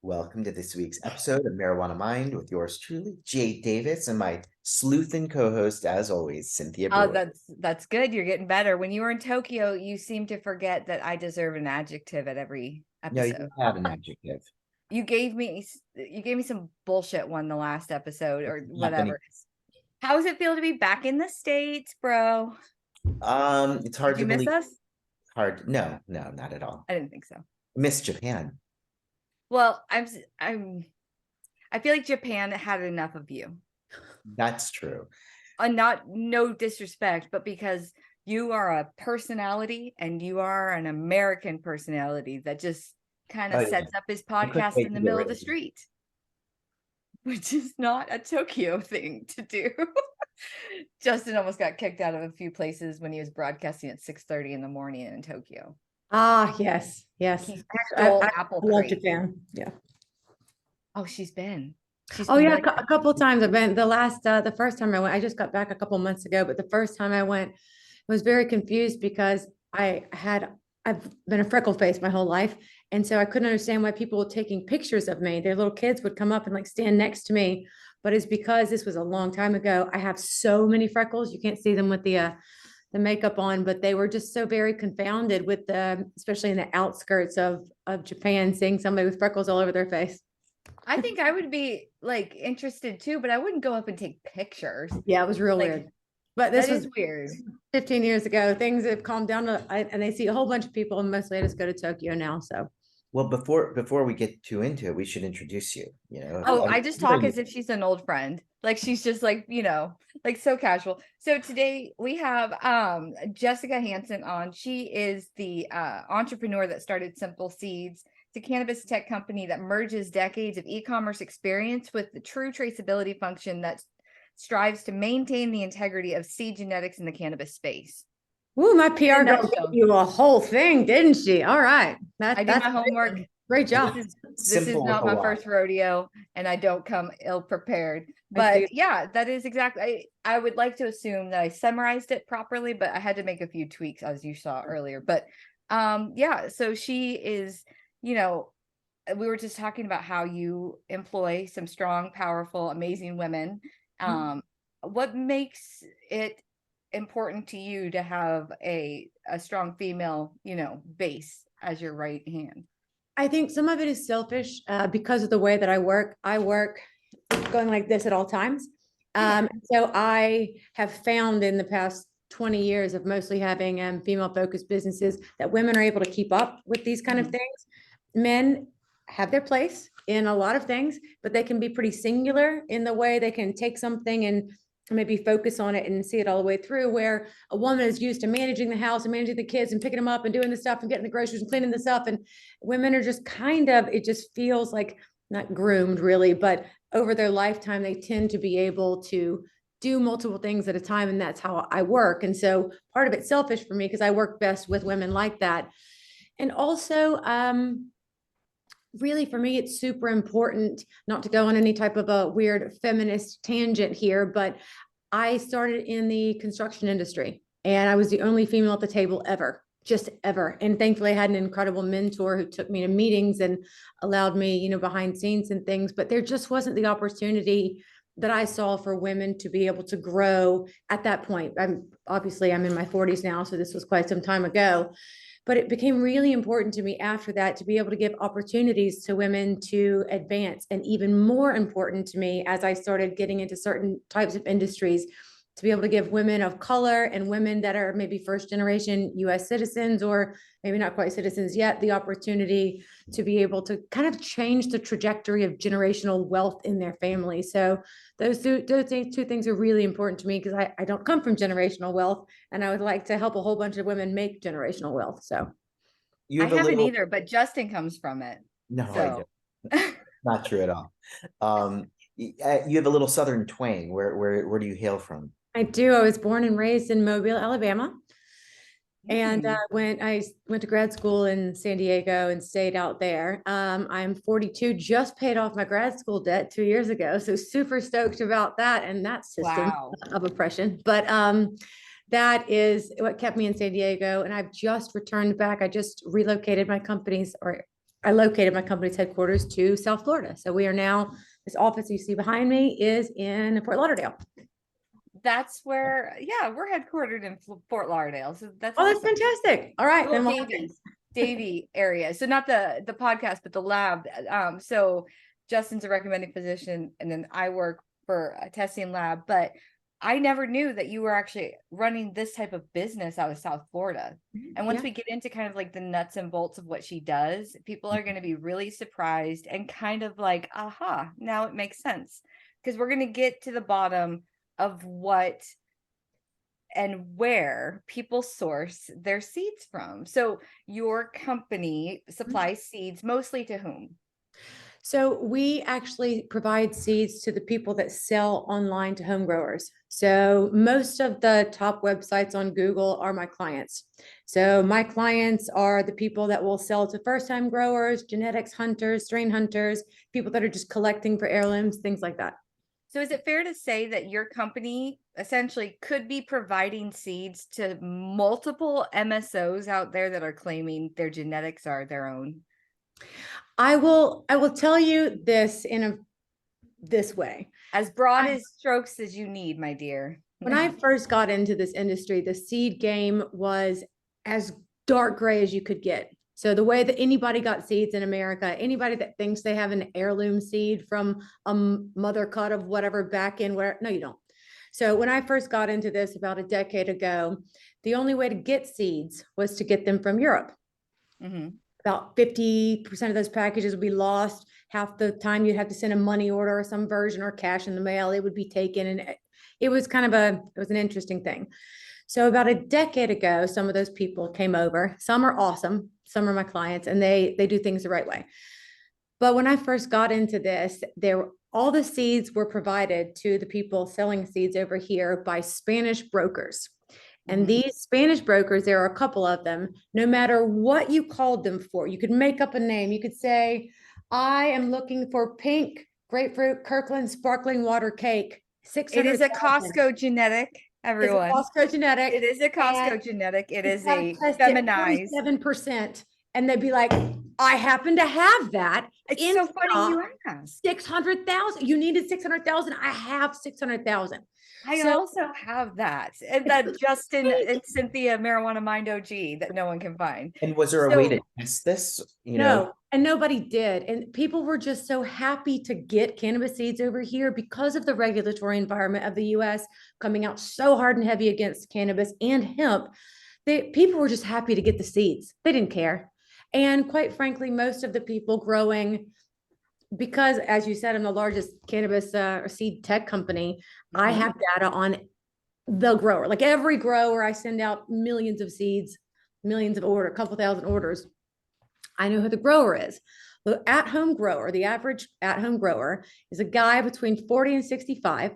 Welcome to this week's episode of Marijuana Mind with yours truly, Jade Davis, and my sleuth and co-host, as always, Cynthia Oh, Brewer. that's good. You're getting better. When you were in Tokyo, you seem to forget that I deserve an adjective at every No, you episode. don't have an adjective. You gave me some bullshit one the last episode or It's happening. whatever. How does it feel to be back in the States, bro? It's Did hard you to miss believe. us? Hard. No, no, not at all. I didn't think so. Miss Japan. Well, I feel like Japan had enough of you. That's true. No disrespect, but because you are a personality and you are an American personality that just kind Oh of yeah. sets up his I couldn't podcast wait in to the get middle of rid the of you. street, which is not a Tokyo thing to do. Justin almost got kicked out of a few places when he was broadcasting at 6:30 in the morning in Tokyo. Ah, yes, yes. He I, stole I apple love crate. Japan. Yeah. Oh, she's been Oh yeah, really a couple of times I've been. The first time I went, I just got back a couple months ago, but the first time I went, I was very confused because I've been a freckle face my whole life, and so I couldn't understand why people were taking pictures of me. Their little kids would come up and like stand next to me, but it's because this was a long time ago. I have so many freckles, you can't see them with the makeup on, but they were just so very confounded with especially in the outskirts of Japan, seeing somebody with freckles all over their face. I think I would be like interested too, but I wouldn't go up and take pictures. Yeah, it was real Like, weird. But this that was is weird. 15 years ago. Things have calmed down, and they see a whole bunch of people, and mostly I just go to Tokyo now. So, Well, before we get too into it, we should introduce you. Oh, I just talk as if she's an old friend. Like she's just like, like so casual. So today we have Jessica Hanson on. She is the entrepreneur that started Symple Seeds. It's a cannabis tech company that merges decades of e-commerce experience with the true traceability function that strives to maintain the integrity of seed genetics in the cannabis space. ooh, my PR girl nutshell. gave you a whole thing, didn't she? All right, I do that's my homework. great job. This is not my first rodeo, and I don't come ill prepared. I see. But yeah, that is exactly. I would like to assume that I summarized it properly, but I had to make a few tweaks as you saw earlier. But yeah, so she is, we were just talking about how you employ some strong, powerful, amazing women. What makes it important to you to have a strong female, base as your right hand? I think some of it is selfish because of the way that I work. I work going like this at all times. So I have found in the past 20 years of mostly having female focused businesses that women are able to keep up with these kind of things. Men have their place in a lot of things, but they can be pretty singular in the way they can take something and maybe focus on it and see it all the way through, where a woman is used to managing the house and managing the kids and picking them up and doing the stuff and getting the groceries and cleaning this up. And women are just it just feels like not groomed really, but over their lifetime, they tend to be able to do multiple things at a time. And that's how I work. And so part of it's selfish for me because I work best with women like that. And also, really for me, it's super important not to go on any type of a weird feminist tangent here, but I started in the construction industry and I was the only female at the table ever, just ever. And thankfully I had an incredible mentor who took me to meetings and allowed me, behind scenes and things, but there just wasn't the opportunity that I saw for women to be able to grow at that point. I'm in my 40s now, so this was quite some time ago. But it became really important to me after that to be able to give opportunities to women to advance. And even more important to me as I started getting into certain types of industries, to be able to give women of color and women that are maybe first generation US citizens or maybe not quite citizens yet, the opportunity to be able to kind of change the trajectory of generational wealth in their family. So those two things are really important to me because I don't come from generational wealth and I would like to help a whole bunch of women make generational wealth. So You I have a haven't little. either, but Justin comes from it. No, I So don't. Not true at all. You have a little Southern twang. Where do you hail from? I do. I was born and raised in Mobile, Alabama. And when I went to grad school in San Diego and stayed out there, I'm 42, just paid off my grad school debt 2 years ago. So super stoked about that and that system wow. of oppression. But that is what kept me in San Diego. And I've just returned back. I just relocated my companies, or I located my company's headquarters to South Florida. So we are now, this office you see behind me is in Fort Lauderdale. That's where, yeah, we're headquartered in Fort Lauderdale. So that's Oh, that's awesome. fantastic. All right. Well, Then Davie area. So not the podcast, but the lab. So Justin's a recommending physician, and then I work for a testing lab. But I never knew that you were actually running this type of business out of South Florida. And once we get into kind of like the nuts and bolts of what she does, people are going to be really surprised and kind of like, aha, now it makes sense. Because we're going to get to the bottom of what and where people source their seeds from. So your company supplies seeds mostly to whom? So we actually provide seeds to the people that sell online to home growers. So most of the top websites on Google are my clients. So my clients are the people that will sell to first-time growers, genetics hunters, strain hunters, people that are just collecting for heirlooms, things like that. So is it fair to say that your company essentially could be providing seeds to multiple MSOs out there that are claiming their genetics are their own? I will tell you this this way. As broad as strokes as you need, my dear. When I first got into this industry, the seed game was as dark gray as you could get. So the way that anybody got seeds in America, anybody that thinks they have an heirloom seed from a mother cut of whatever back in where, no, you don't. So when I first got into this about a decade ago, the only way to get seeds was to get them from Europe. Mm-hmm. About 50% of those packages would be lost. Half the time you'd have to send a money order or some version or cash in the mail. It would be taken, and it was kind of it was an interesting thing. So about a decade ago, some of those people came over. Some are awesome. Some are my clients, and they do things the right way. But when I first got into this, all the seeds were provided to the people selling seeds over here by Spanish brokers. And these Spanish brokers, there are a couple of them, no matter what you called them for, you could make up a name. You could say, I am looking for pink grapefruit Kirkland sparkling water cake. It is a Costco genetic, everyone. It's a Costco genetic. It is a Costco genetic. It is a feminized 7%. And they'd be like, I happen to have that. It's so funny you asked. 600,000. You needed 600,000. I have 600,000. I also have that. And that Justin and Cynthia Marijuana Mind OG that no one can find. And was there a way to test this? No, and nobody did. And people were just so happy to get cannabis seeds over here because of the regulatory environment of the US coming out so hard and heavy against cannabis and hemp. People were just happy to get the seeds. They didn't care. And quite frankly, most of the people growing, because as you said, I'm the largest cannabis or seed tech company, I have data on the grower. Like every grower, I send out millions of seeds, millions of orders, a couple thousand orders. I know who the grower is. The at-home grower, the average at-home grower is a guy between 40 and 65.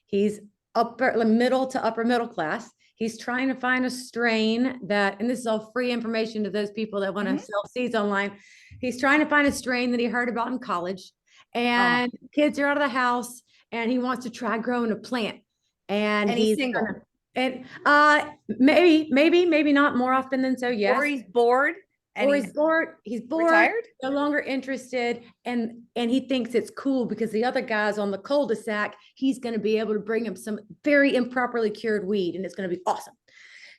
He's middle to upper middle class. He's trying to find a strain that, and this is all free information to those people that want to sell seeds online. He's trying to find a strain that he heard about in college, and kids are out of the house, and he wants to try growing a plant. And he's single. Maybe not, more often than so. Yes. Or he's bored. He's bored. He's bored. Retired? No longer interested, and he thinks it's cool because the other guy's on the cul-de-sac. He's going to be able to bring him some very improperly cured weed, and it's going to be awesome.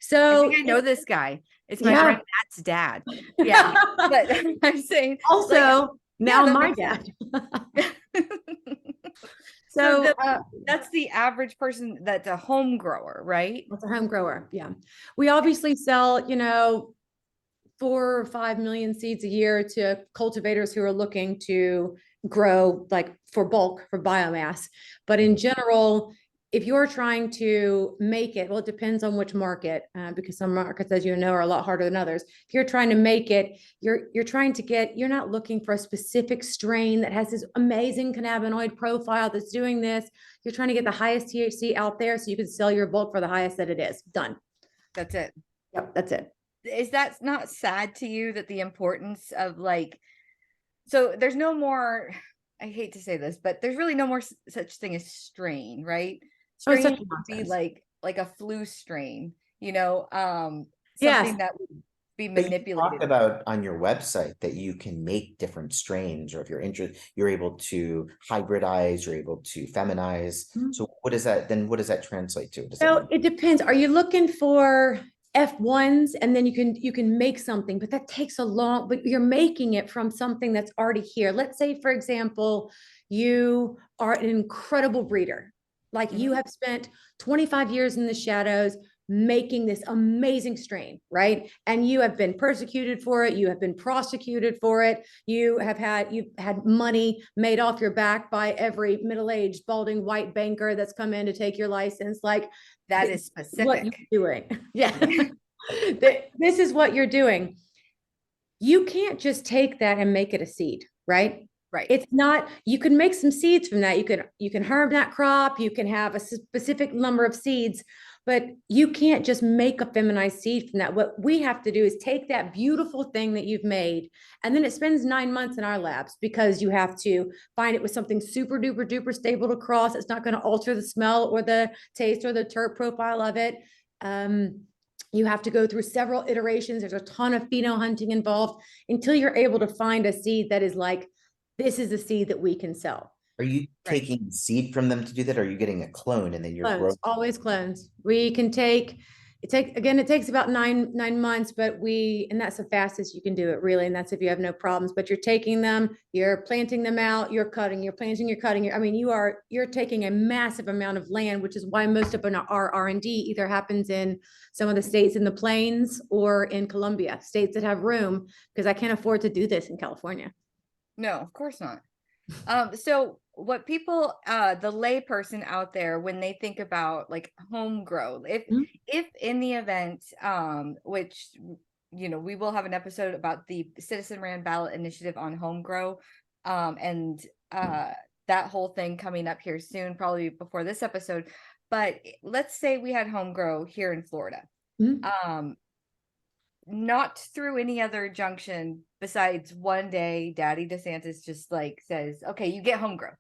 So I think I know this guy. It's my friend Matt's dad. Yeah, but I'm saying also like, now my dad. So that's the average person that's a home grower, right? That's a home grower. Yeah, we obviously sell, 4 or 5 million seeds a year to cultivators who are looking to grow like for bulk, for biomass. But in general, if you're trying to make it, well, it depends on which market, because some markets, as you know, are a lot harder than others. If you're trying to make it, you're not looking for a specific strain that has this amazing cannabinoid profile that's doing this. You're trying to get the highest THC out there so you can sell your bulk for the highest that it is. Done. That's it. Yep, that's it. Is that not sad to you that the importance of so there's no more, I hate to say this, but there's really no more such thing as strain, right? Strain would be like a flu strain, something that would be But you talk manipulated. about on your website that you can make different strains, or if you're interested, you're able to hybridize, you're able to feminize. Mhm. So what does that, then what does that translate to? Does that So mean? it depends. Are you looking for F1s and then you can make something, but that takes a long, but you're making it from something that's already here. Let's say, for example, you are an incredible breeder. Like you have spent 25 years in the shadows making this amazing strain, right? And you have been persecuted for it, you have been prosecuted for it, you've had money made off your back by every middle-aged balding white banker that's come in to take your license. Like That is what you're specific. doing. Yeah. This is what you're doing. You can't just take that and make it a seed, right? Right. It's not, you can make some seeds from that. You can herb that crop, you can have a specific number of seeds, but you can't just make a feminized seed from that. What we have to do is take that beautiful thing that you've made, and then it spends 9 months in our labs because you have to find it with something super duper duper stable to cross. It's not going to alter the smell or the taste or the terp profile of it. You have to go through several iterations. There's a ton of pheno hunting involved until you're able to find a seed that is like, this is a seed that we can sell. Are you Right. taking seed from them to do that? Or are you getting a clone and then you're growing? Clones, always clones. We can it takes about nine months, but and that's the fastest you can do it really. And that's if you have no problems, but you're taking them, you're planting them out, you're cutting, you're planting, you're cutting. I mean, you're taking a massive amount of land, which is why most of our R&D either happens in some of the states in the plains or in Colombia, states that have room, because I can't afford to do this in California. No, of course not. So what people, the lay person out there, when they think about like home grow, if in the event, which, you know, we will have an episode about the citizen ran ballot initiative on home grow, and that whole thing coming up here soon, probably before this episode. But let's say we had home grow here in Florida. Not through any other junction besides one day Daddy DeSantis just like says, okay, you get home grow.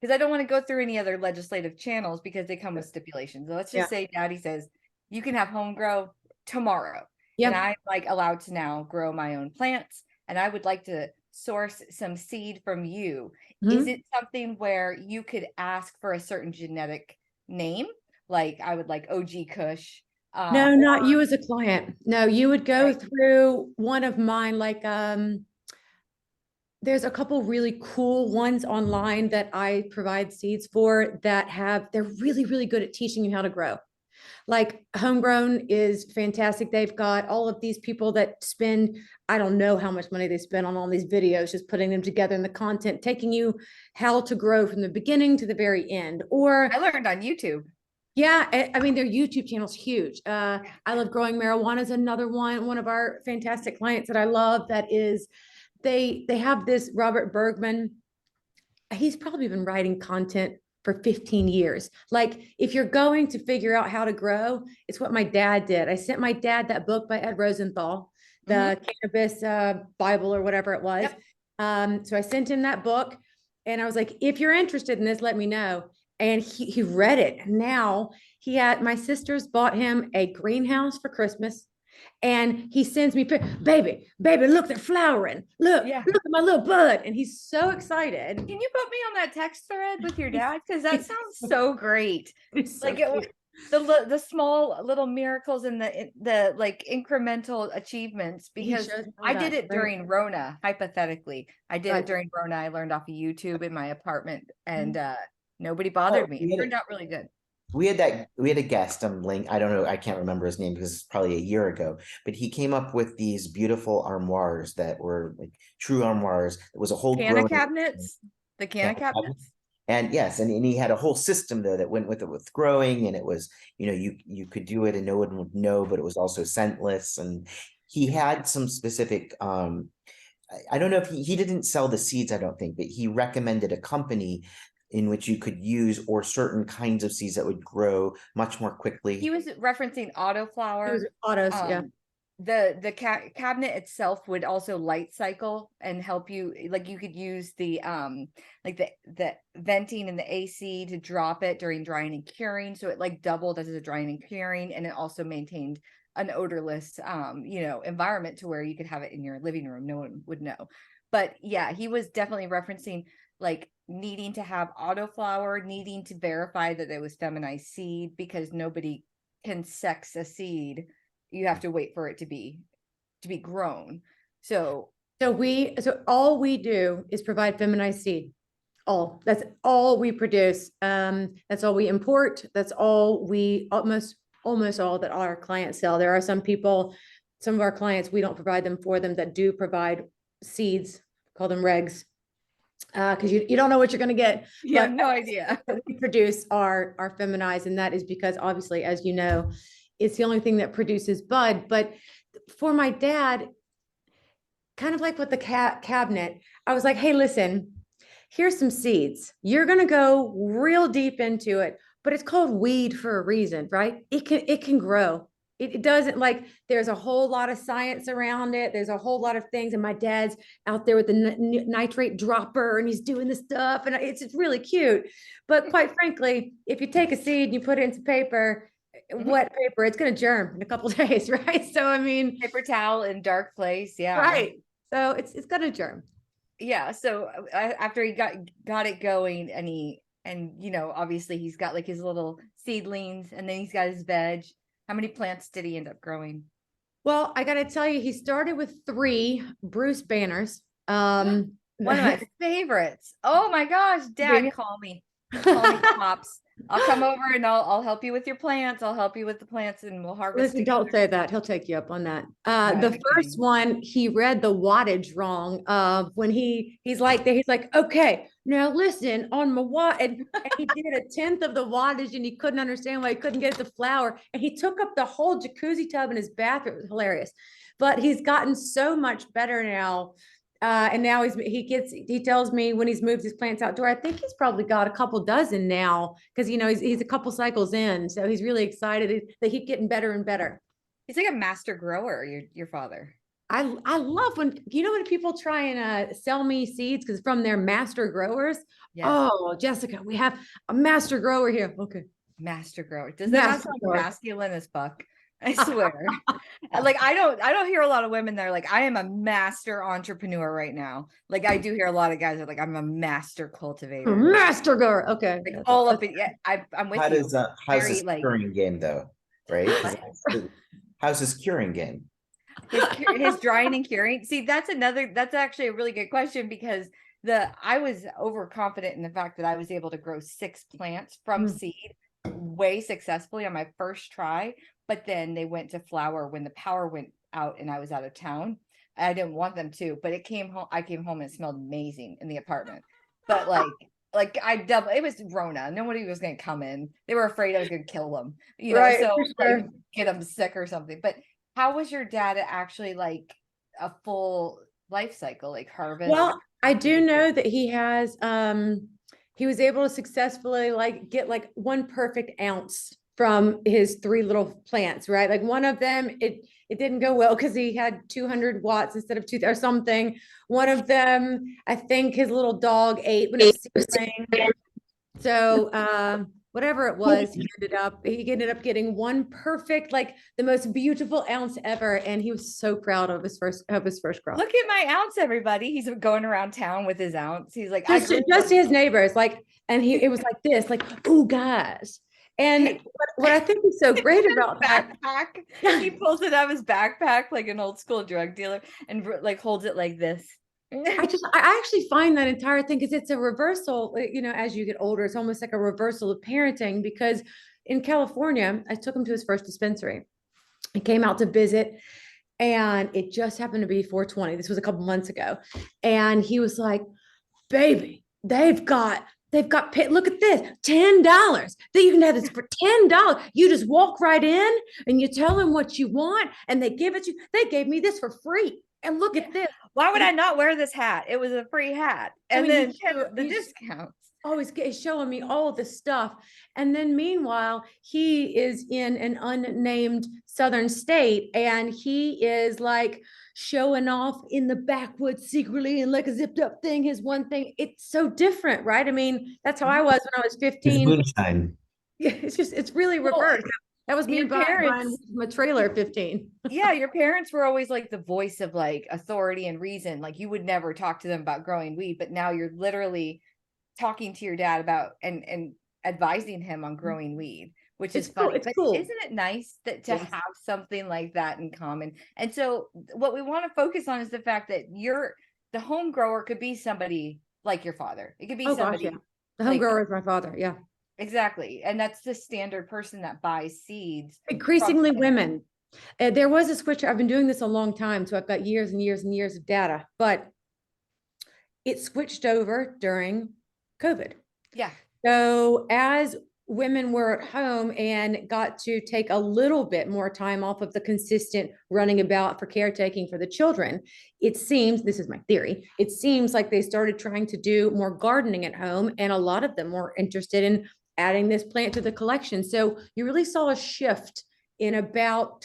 Because I don't want to go through any other legislative channels because they come with stipulations. So let's just say Daddy says, you can have home grow tomorrow. And I'm like allowed to now grow my own plants. And I would like to source some seed from you. Is it something where you could ask for a certain genetic name? Like I would like OG Kush. No, not you as a client. No, you would go through one of mine, like there's a couple really cool ones online that I provide seeds for they're really, really good at teaching you how to grow. Like Homegrown is fantastic. They've got all of these people that spend, I don't know how much money they spend on all these videos, just putting them together in the content, taking you how to grow from the beginning to the very end. Or I learned on YouTube. Yeah, I mean, their YouTube channel's huge. I Love Growing Marijuana is another one of our fantastic clients that I love. That is, they have this Robert Bergman. He's probably been writing content for 15 years. Like, if you're going to figure out how to grow, it's what my dad did. I sent my dad that book by Ed Rosenthal, the Cannabis Bible or whatever it was. So I sent him that book, and I was like, if you're interested in this, let me know. And he read it. Now my sisters bought him a greenhouse for Christmas. And he sends me, baby, look, they're flowering. Look at my little bud. And he's so excited. Can you put me on that text thread with your dad? Because that sounds so great. So like the small little miracles and the like incremental achievements, because I did it during Rona. Hypothetically, I did it during Rona. I learned off of YouTube in my apartment, and nobody bothered me. It turned out really good. We had a guest on link. I don't know. I can't remember his name because it's probably a year ago, but he came up with these beautiful armoires that were like true armoires. It was a whole canna cabinets, the canna cabinets. And yes, and he had a whole system though that went with it with growing, and it was, you know, you could do it and no one would know, but it was also scentless. And he had some specific I don't know if he didn't sell the seeds, I don't think, but he recommended a company in which you could use, or certain kinds of seeds that would grow much more quickly. He was referencing autoflower. Autos, The cabinet itself would also light cycle and help you. Like you could use the like the venting and the AC to drop it during drying and curing, so it like doubled as a drying and curing, and it also maintained an odorless, environment to where you could have it in your living room. No one would know. But yeah, he was definitely referencing like needing to have autoflower, needing to verify that it was feminized seed, because nobody can sex a seed. You have to wait for it to be grown. So all we do is provide feminized seed. That's all we produce. That's all we import. That's all we almost all that our clients sell. There are some of our clients, we don't provide them for them, that do provide seeds, call them regs. Because you don't know what you're going to get. You have no idea. What we produce are feminized, and that is because obviously, as you know, it's the only thing that produces bud. But for my dad, kind of like with the cabinet, I was like, hey, listen, here's some seeds. You're going to go real deep into it, but it's called weed for a reason, right? It can grow. It doesn't, like, there's a whole lot of science around it. There's a whole lot of things. And my dad's out there with the nitrate dropper, and he's doing this stuff, and it's really cute. But quite frankly, if you take a seed and you put it into paper, wet paper, it's going to germ in a couple of days, right? So, I mean, paper towel in dark place. Yeah. Right. So it's going to germ. Yeah. So after he got it going, and obviously he's got like his little seedlings, and then he's got his veg. How many plants did he end up growing? Well, I got to tell you, he started with 3 Bruce banners. One of my favorites. Oh my gosh, Dad, call me. Call me, Pops. I'll come over and I'll help you with your plants. I'll help you with the plants, and we'll harvest. Listen, don't say that. He'll take you up on that. The first one, he read the wattage wrong. When he's like, okay, now listen on my watt, and he did 1/10 of the wattage, and he couldn't understand why he couldn't get it to flower. And he took up the whole jacuzzi tub in his bathroom. It was hilarious. But he's gotten so much better now. And now he tells me when he's moved his plants outdoor, I think he's probably got a couple dozen now, because he's a couple cycles in, so he's really excited that he's getting better and better. He's like a master grower, your father. I love when people try and sell me seeds because from their master growers. Yeah. Oh, Jessica, we have a master grower here. Okay, master grower. Does that not sound masculine as fuck? I swear. Like, I don't hear a lot of women that are like, I am a master entrepreneur right now. Like, I do hear a lot of guys that are like, I'm a master cultivator. Master grower. Okay. Like, all of it. Yeah, I'm with you. How's his curing game though? Right? How's his curing game? His drying and curing. See, that's actually a really good question, because I was overconfident in the fact that I was able to grow 6 plants from seed way successfully on my first try. But then they went to flower when the power went out and I was out of town. I didn't want them to, but I came home and it smelled amazing in the apartment. But it was Rona. Nobody was going to come in. They were afraid I was going to kill them, right, so sure. like, get them sick or something. But how was your dad actually like a full life cycle, like harvest? Well, I do know that he has, he was able to successfully get 1 perfect ounce from his 3 little plants, right? Like one of them, it didn't go well because he had 200 watts instead of 2 or something. One of them, I think his little dog ate when it was seedling. So whatever it was, he ended up getting 1 perfect, like the most beautiful ounce ever, and he was so proud of his first crop. Look at my ounce, everybody! He's going around town with his ounce. He's like, just to his neighbors, and it was like this, like, oh guys. And what I think is so great about backpack, he pulls it out of his backpack like an old school drug dealer and like holds it like this. I actually find that entire thing, because it's a reversal, as you get older, it's almost like a reversal of parenting, because in California, I took him to his first dispensary. He came out to visit, and it just happened to be 420. This was a couple months ago. And he was like, baby, they've got look at this, $10. That you can have this for $10. You just walk right in and you tell them what you want and they give it to you. They gave me this for free. And look at this. Why would I not wear this hat? It was a free hat. And then the discounts. Always showing me all this stuff. And then meanwhile, he is in an unnamed southern state, and he is like showing off in the backwoods secretly and like a zipped up thing, his one thing. It's so different, right? I mean, that's how I was when I was 15. It's moonshine. Yeah, it's really reversed. That was me Your buying parents, from a trailer at 15. yeah, your parents were always like the voice of like authority and reason. Like you would never talk to them about growing weed, but now you're literally talking to your dad about and advising him on growing weed, which is It's cool. funny. It's But cool. isn't it nice that to Yes. have something like that in common? And so what we want to focus on is the fact that the home grower could be somebody like your father. It could be Oh gosh, yeah. somebody The home like grower is my father. Yeah. exactly. And that's the standard person that buys seeds from Increasingly him. women. There was a switch. I've been doing this a long time, so I've got years and years and years of data, but it switched over during COVID. Yeah. So as women were at home and got to take a little bit more time off of the consistent running about for caretaking for the children, it seems, this is my theory, it seems like they started trying to do more gardening at home, and a lot of them were interested in adding this plant to the collection. So you really saw a shift in about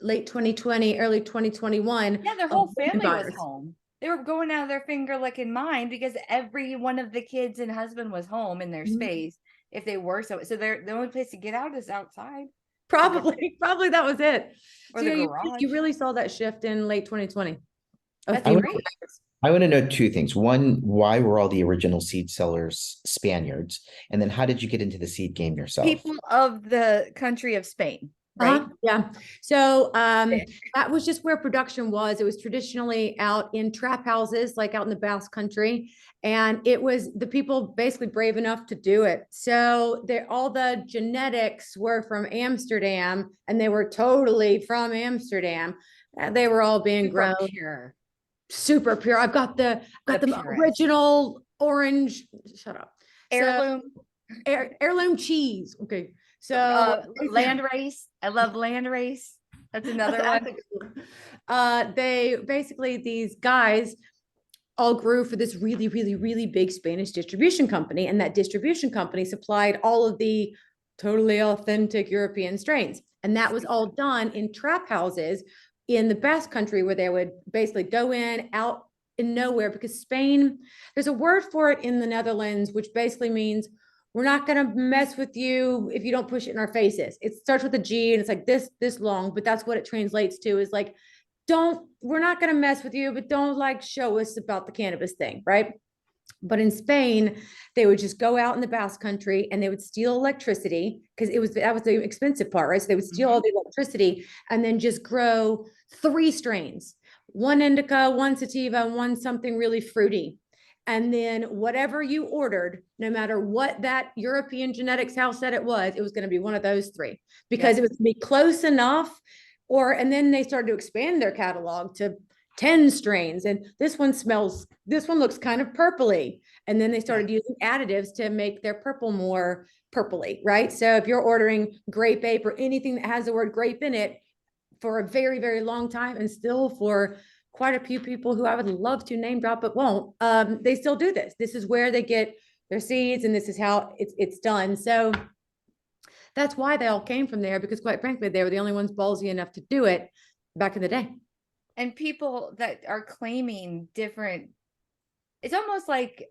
late 2020, early 2021. Yeah, their of whole women family was buyers. home. They were going out of their finger licking mind because every one of the kids and husband was home in their Mhm. space. If they were so they're the only place to get out is outside Probably that was it. or So the yeah, garage. you really saw that shift in late 2020. of That's female great. buyers. I want to know two things. One, why were all the original seed sellers Spaniards? And then how did you get into the seed game yourself? People of the country of Spain, right? Yeah. So Yeah. that was just where production was. It was traditionally out in trap houses, like out in the Basque Country. And it was the people basically brave enough to do it. So all the genetics were from Amsterdam, and they were totally from Amsterdam. They were all being Super grown pure. super pure. I've got the purest. original orange. Shut up. Heirloom. So, heirloom cheese. Okay. So Land race. I love land race. That's another one. They basically, these guys all grew for this really, really, really big Spanish distribution company. And that distribution company supplied all of the totally authentic European strains. And that was all done in trap houses in the Basque Country, where they would basically go in, out in nowhere, because Spain, there's a word for it in the Netherlands, which basically means we're not going to mess with you if you don't push it in our faces. It starts with a G and it's like this long, but that's what it translates to, is like, we're not going to mess with you, but don't like show us about the cannabis thing, right? But in Spain, they would just go out in the Basque Country and they would steal electricity, because that was the expensive part, right? So they would steal all the electricity and then just grow 3 strains, one indica, one sativa, and one something really fruity. And then whatever you ordered, no matter what that European genetics house said it was going to be one of those 3, because it was going to be close enough. And then they started to expand their catalog to 10 strains, and this one looks kind of purpley. And then they started using additives to make their purple more purpley, right? So if you're ordering grape ape or anything that has the word grape in it for a very, very long time, and still for quite a few people who I would love to name drop but won't, they still do this. This is where they get their seeds, and this is how it's done. So that's why they all came from there, because quite frankly, they were the only ones ballsy enough to do it back in the day. And people that are claiming different, it's almost like,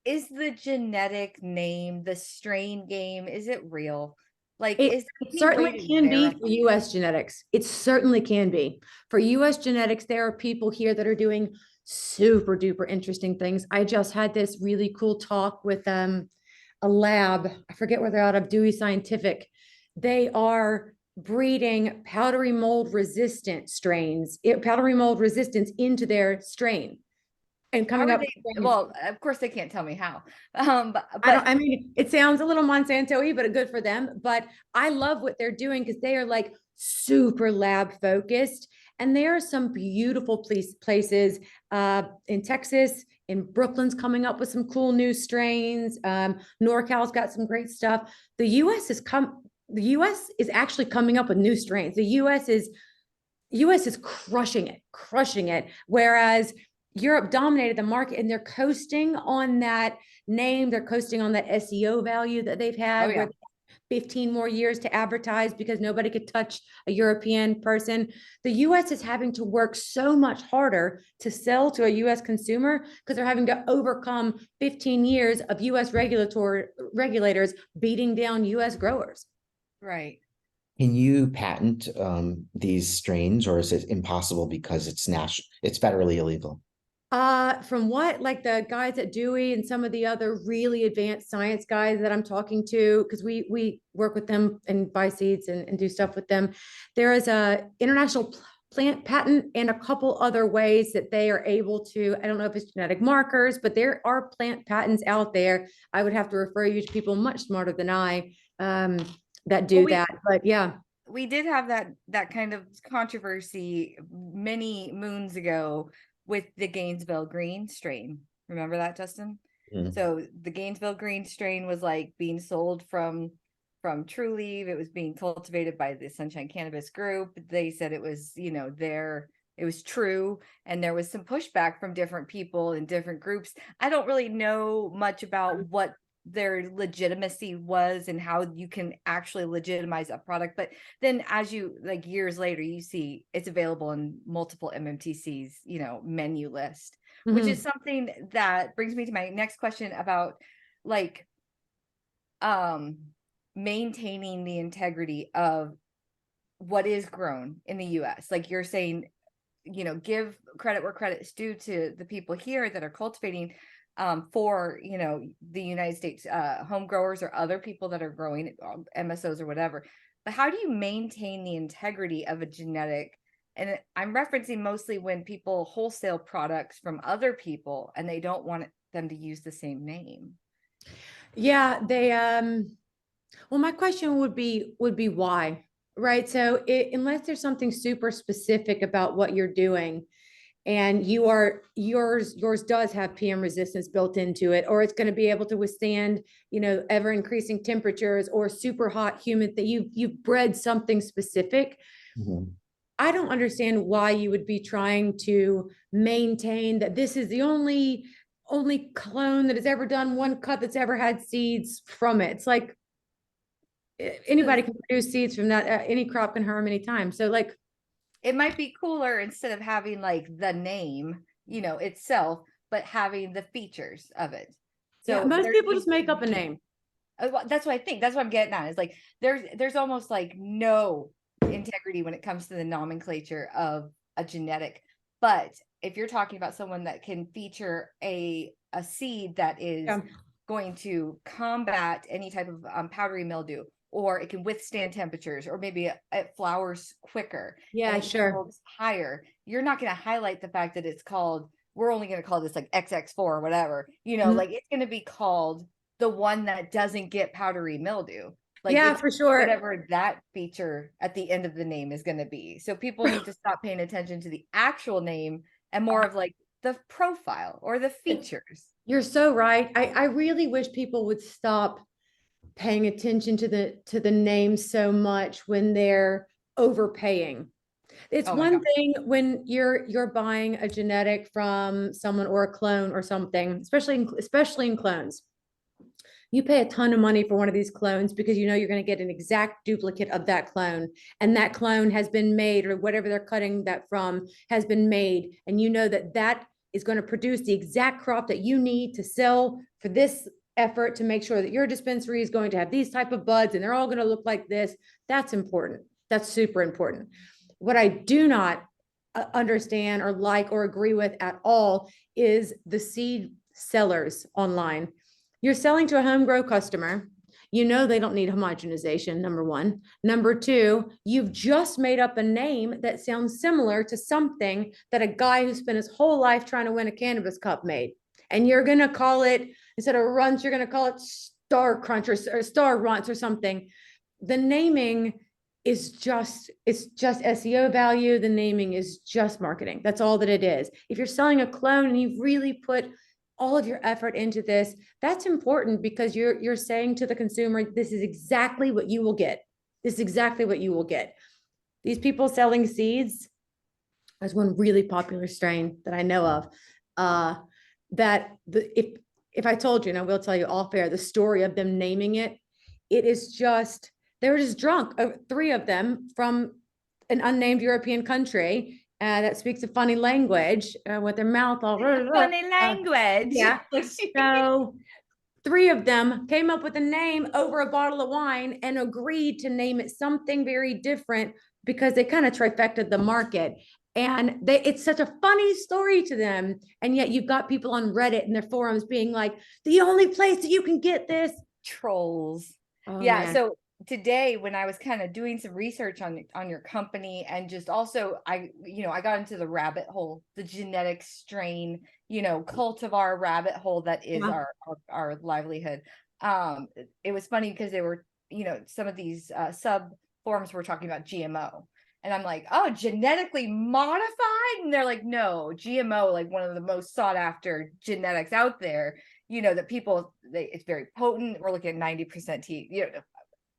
is the genetic name, the strain game, is it real? Like, it certainly can be for US genetics. It certainly can be. For US genetics, there are people here that are doing super duper interesting things. I just had this really cool talk with a lab. I forget where they're out of, Dewey Scientific. They are breeding powdery mold resistant strains, powdery mold resistance into their strain. And coming up, well, of course they can't tell me how. I mean, it sounds a little Monsanto-y, but good for them. But I love what they're doing, because they are like super lab focused. And there are some beautiful places in Texas, in Brooklyn's coming up with some cool new strains. NorCal's got some great stuff. The US is actually coming up with new strains. The US is crushing it. Whereas Europe dominated the market, and they're coasting on that name. They're coasting on that SEO value that they've had. Where 15 more years to advertise, because nobody could touch a European person. The US is having to work so much harder to sell to a US consumer, because they're having to overcome 15 years of US regulators beating down US growers. Right. Can you patent these strains, or is it impossible because it's federally illegal? From what like the guys at Dewey and some of the other really advanced science guys that I'm talking to, because we work with them and buy seeds and do stuff with them, there is a international plant patent and a couple other ways that they are able to, I don't know if it's genetic markers, but there are plant patents out there. I would have to refer you to people much smarter than I that do that. But yeah. We did have that kind of controversy many moons ago with the Gainesville green strain. Remember that, Justin? Mm. So the Gainesville green strain was like being sold from True Leaf. It was being cultivated by the Sunshine Cannabis Group. They said it was, it was true, and there was some pushback from different people in different groups. I don't really know much about what their legitimacy was and how you can actually legitimize a product, but then as you like years later, you see it's available in multiple MMTC's menu list, which is something that brings me to my next question about like maintaining the integrity of what is grown in the US. Like you're saying, give credit where credit's due to the people here that are cultivating for the United States home growers or other people that are growing MSOs or whatever. But how do you maintain the integrity of a genetic? And I'm referencing mostly when people wholesale products from other people and they don't want them to use the same name. Yeah, they well, my question would be why, right? So unless there's something super specific about what you're doing, and yours does have PM resistance built into it, or it's going to be able to withstand, ever increasing temperatures or super hot, humid, that you've bred something specific. Mhm. I don't understand why you would be trying to maintain that this is the only clone that has ever done one cut that's ever had seeds from it. It's like anybody can produce seeds from that. Any crop can harm anytime. So like, it might be cooler instead of having like the name, itself, but having the features of it. So yeah, most people just make up a name. That's what I think. That's what I'm getting at. Is like there's almost like no integrity when it comes to the nomenclature of a genetic. But if you're talking about someone that can feature a seed that is going to combat any type of powdery mildew, or it can withstand temperatures, or maybe it flowers quicker. Yeah, sure. Higher. You're not going to highlight the fact that it's called, we're only going to call this like XX4 or whatever, like it's going to be called the one that doesn't get powdery mildew. Like yeah, for sure. Whatever that feature at the end of the name is going to be. So people need to stop paying attention to the actual name and more of like the profile or the features. You're so right. I really wish people would stop paying attention to the name so much when they're overpaying. It's one thing when you're buying a genetic from someone or a clone or something, especially in clones. You pay a ton of money for one of these clones because you're going to get an exact duplicate of that clone, and that clone has been made, or whatever they're cutting that from has been made, and that is going to produce the exact crop that you need to sell for this effort to make sure that your dispensary is going to have these type of buds and they're all going to look like this. That's important. That's super important. What I do not understand or like or agree with at all is the seed sellers online. You're selling to a home grow customer. They don't need homogenization, number one. Number two, you've just made up a name that sounds similar to something that a guy who spent his whole life trying to win a cannabis cup made. And you're going to call it, instead of runts, you're going to call it Star Crunch or Star Runts or something. The naming is it's just SEO value. The naming is just marketing. That's all that it is. If you're selling a clone and you've really put all of your effort into this, that's important because you're saying to the consumer, this is exactly what you will get. This is exactly what you will get. These people selling seeds, there's one really popular strain that I know of, if I told you, and I will tell you off air, the story of them naming it, it is just, they were just drunk, 3 of them from an unnamed European country that speaks a funny language with their mouth all funny language. yeah. So 3 of them came up with a name over a bottle of wine and agreed to name it something very different because they kind of trifected the market. And it's such a funny story to them. And yet you've got people on Reddit and their forums being like, the only place that you can get this. Trolls. Oh, Yeah. man. So today when I was kind of doing some research on your company, and just also I got into the rabbit hole, the genetic strain, cultivar rabbit hole that is Yeah. our livelihood. It was funny because they were, some of these sub forums were talking about GMO. And I'm like, oh, genetically modified? And they're like, no, GMO, like one of the most sought after genetics out there, that people, it's very potent. We're looking at 90% T.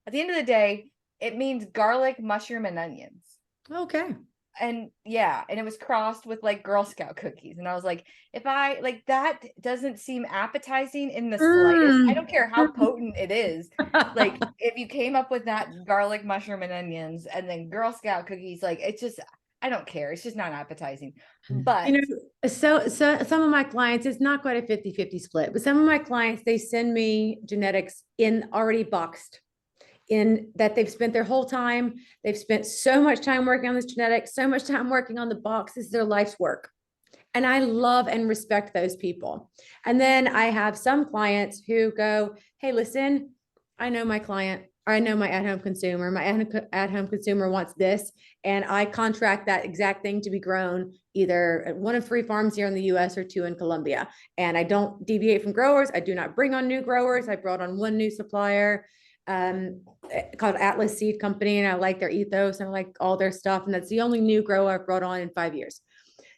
At the end of the day, it means garlic, mushroom, and onions. Okay. And yeah, and it was crossed with like Girl Scout cookies. And I was like, if I like that doesn't seem appetizing in the slightest. I don't care how potent it is. Like if you came up with that garlic, mushroom, and onions and then Girl Scout cookies, like it's just, I don't care. It's just not appetizing. But so some of my clients, it's not quite a 50-50 split, but some of my clients, they send me genetics in already boxed, in that they've spent their whole time. They've spent so much time working on this genetics, so much time working on the box. This is their life's work. And I love and respect those people. And then I have some clients who go, hey, listen, I know my client, or I know my at-home consumer. My at-home consumer wants this, and I contract that exact thing to be grown either at 1 of 3 farms here in the US or 2 in Colombia. And I don't deviate from growers. I do not bring on new growers. I brought on 1 new supplier called Atlas Seed Company, and I like their ethos and I like all their stuff. And that's the only new grower I've brought on in 5 years.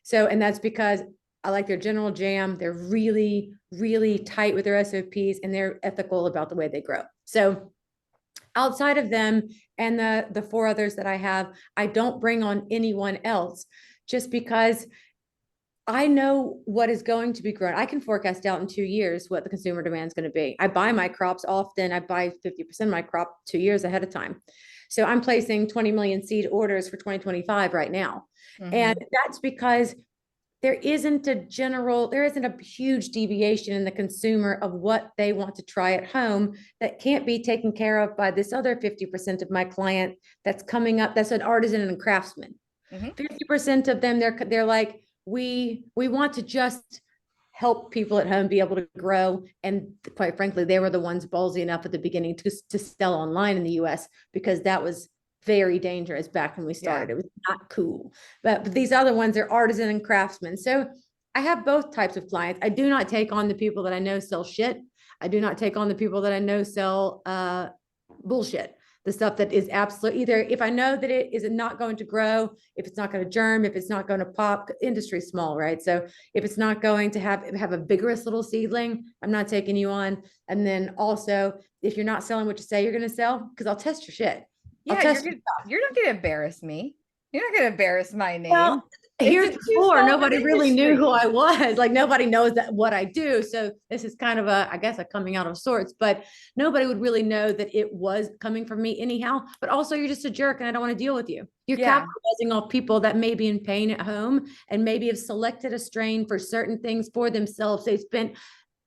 So, and that's because I like their general jam. They're really, really tight with their SOPs, and they're ethical about the way they grow. So outside of them and the 4 others that I have, I don't bring on anyone else, just because I know what is going to be grown. I can forecast out in 2 years what the consumer demand is going to be. I buy my crops often. I buy 50% of my crop 2 years ahead of time. So I'm placing 20 million seed orders for 2025 right now. And that's because there isn't a huge deviation in the consumer of what they want to try at home that can't be taken care of by this other 50% of my client that's coming up. That's an artisan and craftsman. 50% of them, they're like, we want to just help people at home be able to grow. And quite frankly, they were the ones ballsy enough at the beginning to sell online in the US, because that was very dangerous back when we started. Yeah. It was not cool. But these other ones are artisan and craftsmen. So I have both types of clients. I do not take on the people that I know sell shit. I do not take on the people that I know sell bullshit. The stuff that is absolute, either if I know that it is not going to grow, if it's not going to germ, if it's not going to pop, industry small, right? So if it's not going to have a vigorous little seedling, I'm not taking you on. And then also, if you're not selling what you say you're going to sell, because I'll test your shit. Yeah, you're not going to embarrass me. You're not going to embarrass my name. Well, heretofore, nobody really knew who I was. Like, nobody knows that what I do. So this is kind of I guess a coming out of sorts, but nobody would really know that it was coming from me anyhow. But also, you're just a jerk and I don't want to deal with you. You're capitalizing off people that may be in pain at home and maybe have selected a strain for certain things for themselves. They've spent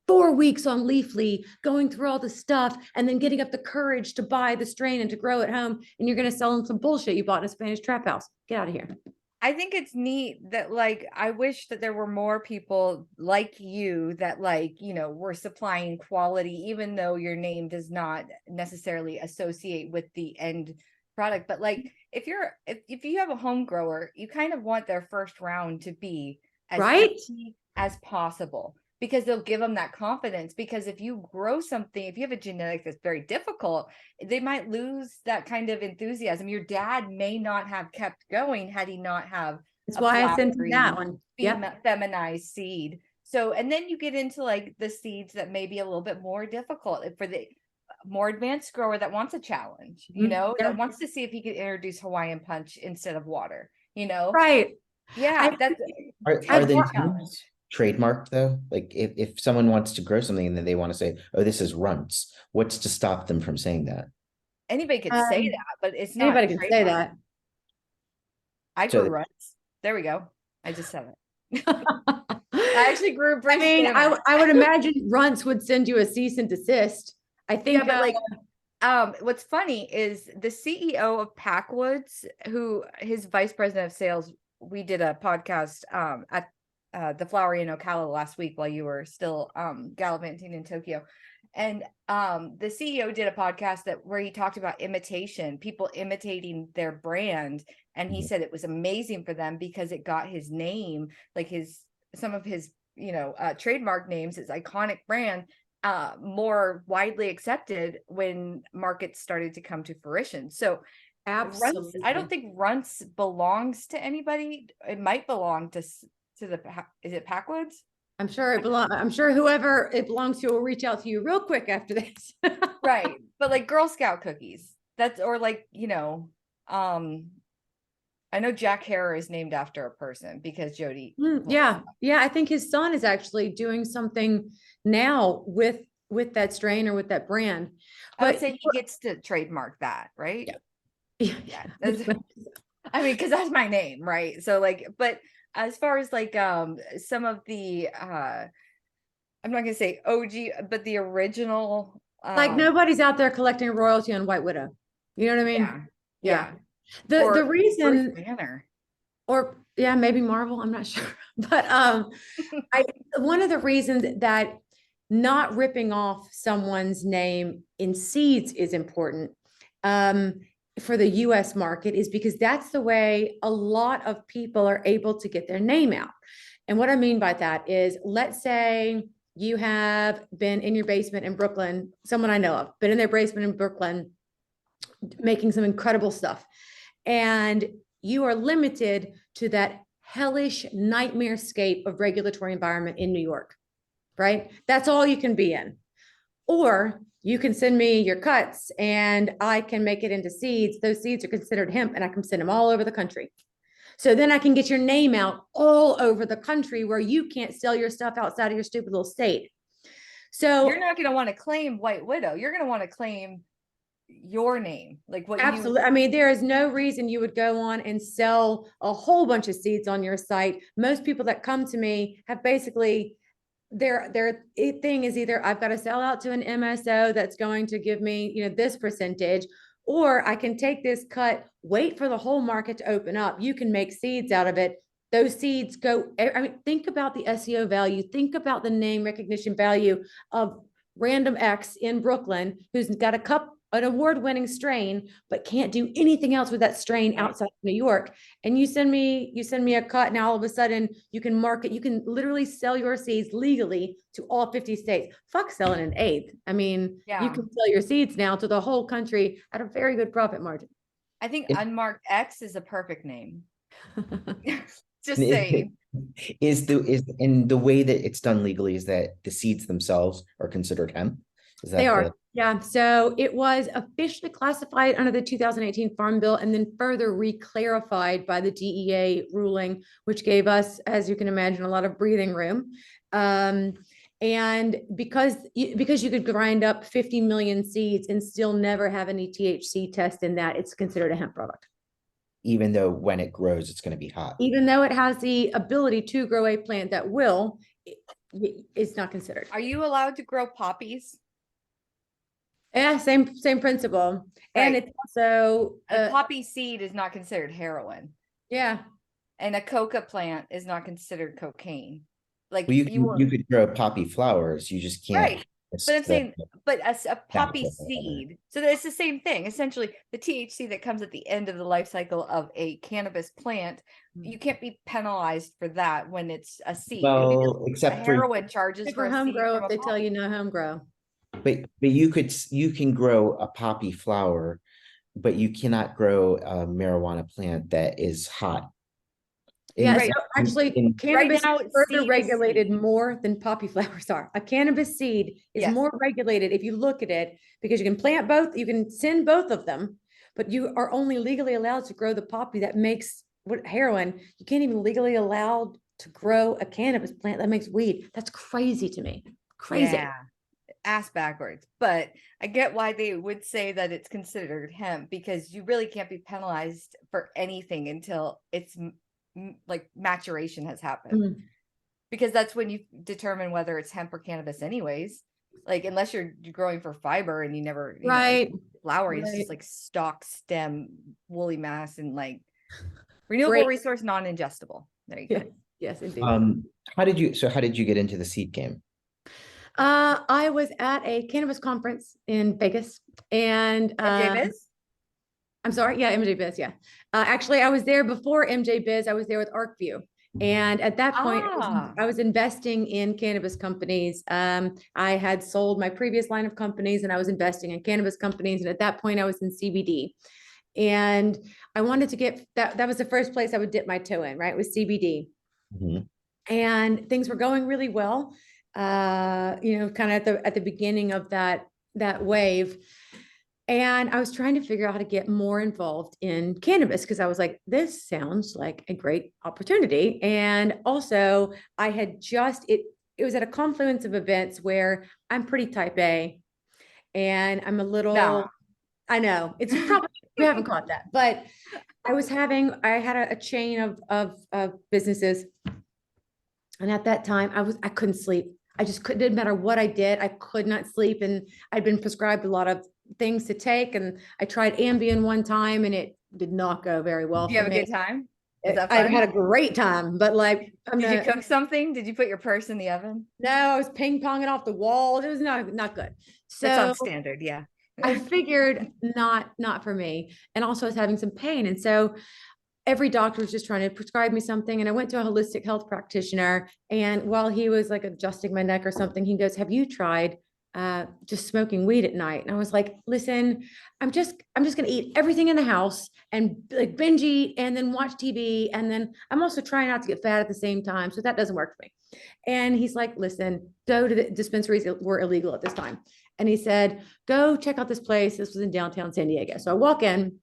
4 weeks on Leafly, going through all the stuff, and then getting up the courage to buy the strain and to grow at home. And you're going to sell them some bullshit you bought in a Spanish trap house. Get out of here. I think it's neat that, like, I wish that there were more people like you that, like, were supplying quality, even though your name does not necessarily associate with the end product. But like, if you have a home grower, you kind of want their first round to be as empty as possible, because they'll give them that confidence. Because if you grow something, if you have a genetic that's very difficult, they might lose that kind of enthusiasm. Your dad may not have kept going had he not have. That's why I sent that one. Feminized seed. So, and then you get into like the seeds that may be a little bit more difficult for the more advanced grower that wants a challenge, that wants to see if he could introduce Hawaiian punch instead of water, Right. Yeah. Are they trademarked though? Like if someone wants to grow something and then they want to say, oh, this is runts, what's to stop them from saying that? Anybody could say that, but it's not. Anybody can say that. I grew runts. There we go. I just said it. I actually grew I British mean, Banner. I would imagine Runts would send you a cease and desist. I think, Yeah, but like, what's funny is the CEO of Packwoods, who his vice president of sales, we did a podcast at the Flowery in Ocala last week while you were still gallivanting in Tokyo. And the CEO did a podcast where he talked about imitation, people imitating their brand. And he said it was amazing for them because it got his name, like some of his, trademark names, his iconic brand, more widely accepted when markets started to come to fruition. So Runts, I don't absolutely. think Runts belongs to anybody. It might belong to is it Packwoods? I'm sure whoever it belongs to will reach out to you real quick after this. Right. But like Girl Scout cookies. Or like, I know Jack Harrer is named after a person because Jody. Yeah. Yeah. I think his son is actually doing something now with that strain or with that brand. I would But say he gets to trademark that, right? yeah. Yeah. I mean, because that's my name, right? So like, but as far as like some of the I'm not gonna say OG, but the original Like nobody's out there collecting royalty on White Widow. You know what I mean? yeah, Yeah. yeah. The Or Bruce reason, Banner. or yeah, maybe Marvel, I'm not sure. But one of the reasons that not ripping off someone's name in seeds is important for the US market is because that's the way a lot of people are able to get their name out. And what I mean by that is, let's say you have been in your basement in Brooklyn, someone I know of, been in their basement in Brooklyn making some incredible stuff. And you are limited to that hellish nightmare scape of regulatory environment in New York, right? That's all you can be in. Or you can send me your cuts and I can make it into seeds. Those seeds are considered hemp and I can send them all over the country. So then I can get your name out all over the country where you can't sell your stuff outside of your stupid little state. So You're not going to want to claim White Widow. You're going to want to claim your name, like what absolutely. I mean, there is no reason you would go on and sell a whole bunch of seeds on your site. Most people that come to me have basically their thing is either I've got to sell out to an MSO that's going to give me, this percentage, or I can take this cut, wait for the whole market to open up. You can make seeds out of it. Those seeds go, I mean, think about the SEO value, think about the name recognition value of random X in Brooklyn who's got an award-winning strain, but can't do anything else with that strain outside of New York. And you send me a cut. Now all of a sudden you can literally sell your seeds legally to all 50 states. Fuck selling an eighth. I mean, you can sell your seeds now to the whole country at a very good profit margin. I think Unmarked X is a perfect name. Just saying. Is in the way that it's done legally is that the seeds themselves are considered hemp? Is that They are. Yeah. So it was officially classified under the 2018 Farm Bill and then further re-clarified by the DEA ruling, which gave us, as you can imagine, a lot of breathing room. And because you could grind up 50 million seeds and still never have any THC test in that, it's considered a hemp product. Even though when it grows, it's going to be hot. Even though it has the ability to grow a plant that will, it's not considered. Are you allowed to grow poppies? Yeah, same principle. Right. And it's also a poppy seed is not considered heroin. Yeah. And a coca plant is not considered cocaine. Like well, you could grow poppy flowers, you just can't. Right. But I'm saying, but a poppy seed. So it's the same thing. Essentially, the THC that comes at the end of the life cycle of a cannabis plant, you can't be penalized for that when it's a seed. Well, except for heroin charges for home grow if they tell you no home grow. But you can grow a poppy flower, but you cannot grow a marijuana plant that is hot. Yeah, so actually, cannabis is further regulated more than poppy flowers are. A cannabis seed is more regulated if you look at it, because you can plant both, you can send both of them, but you are only legally allowed to grow the poppy that makes heroin. You can't even legally allowed to grow a cannabis plant that makes weed. That's crazy to me. Crazy. Yeah. Ass backwards. But I get why they would say that it's considered hemp, because you really can't be penalized for anything until it's like maturation has happened. because that's when you determine whether it's hemp or cannabis anyways. Like, unless you're growing for fiber and you never, Right. flowering, it's Right. just like stalk, stem, woolly mass, and like renewable Great. resource, non-ingestible. There you go. Yes, yes, indeed. How did you get into the seed game? I was at a cannabis conference in Vegas, and MJ Biz? I'm sorry, yeah, MJ Biz, yeah. Actually, I was there before MJ Biz. I was there with ArcView, and at that point, I was investing in cannabis companies. I had sold my previous line of companies, and I was investing in cannabis companies. And at that point, I was in CBD, and I wanted to get that. That was the first place I would dip my toe in, right? Was CBD, and things were going really well. Kind of at the beginning of that wave. And I was trying to figure out how to get more involved in cannabis because I was like, this sounds like a great opportunity. And also I had it was at a confluence of events where I'm pretty type A and I'm a little, No. I know it's probably, you haven't caught that, but I had a chain of businesses. And at that time I couldn't sleep. I just couldn't, didn't matter what I did. I could not sleep. And I'd been prescribed a lot of things to take. And I tried Ambien one time and it did not go very well. Do you have a good time? Was that I fun? had a great time, but like, did you cook something? Did you put your purse in the oven? No, I was ping ponging off the walls. It was not good. So that's on standard. Yeah. I figured not for me. And also I was having some pain. And so every doctor was just trying to prescribe me something. And I went to a holistic health practitioner. And while he was like adjusting my neck or something, he goes, have you tried just smoking weed at night? And I was like, listen, I'm just going to eat everything in the house and like binge eat and then watch TV. And then I'm also trying not to get fat at the same time. So that doesn't work for me. And he's like, listen, go to the dispensaries that were illegal at this time. And he said, go check out this place. This was in downtown San Diego. So I walk in.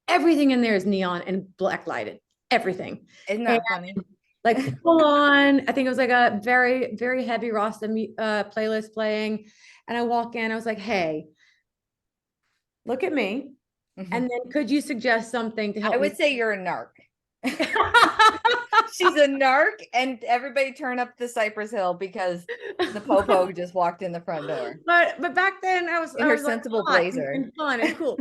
Everything in there is neon and black lighted, everything. Isn't that funny? Like full on, I think it was like a very, very heavy Rasta playlist playing. And I walk in, I was like, hey, look at me. And then could you suggest something to help I would say you're a narc. She's a narc, and everybody turn up the Cypress Hill because the popo just walked in the front door. But back then I was in her sensible blazer and fun and cool.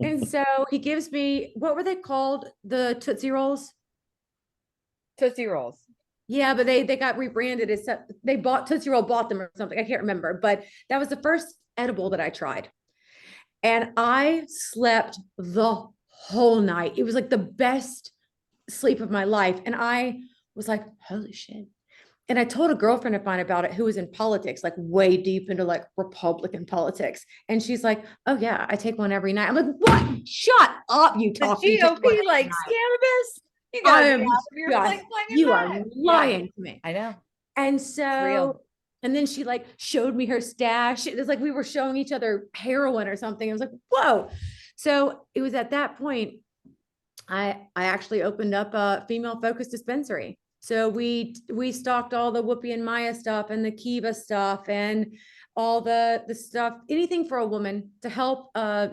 And so he gives me, what were they called? The Tootsie Rolls? Tootsie Rolls. Yeah, but they got rebranded as Tootsie Roll bought them or something. I can't remember, but that was the first edible that I tried. And I slept the whole night. It was like the best sleep of my life. And I was like, holy shit. And I told a girlfriend of mine about it who was in politics, like way deep into like Republican politics. And she's like, oh yeah, I take one every night. I'm like, what? Shut up, you talk. The GOP likes cannabis? You gotta you are lying to me. I know. And so, and then she like showed me her stash. It was like we were showing each other heroin or something. I was like, whoa. So it was at that point, I actually opened up a female focused dispensary. So we stocked all the Whoopi and Maya stuff and the Kiva stuff and all the stuff, anything for a woman to help a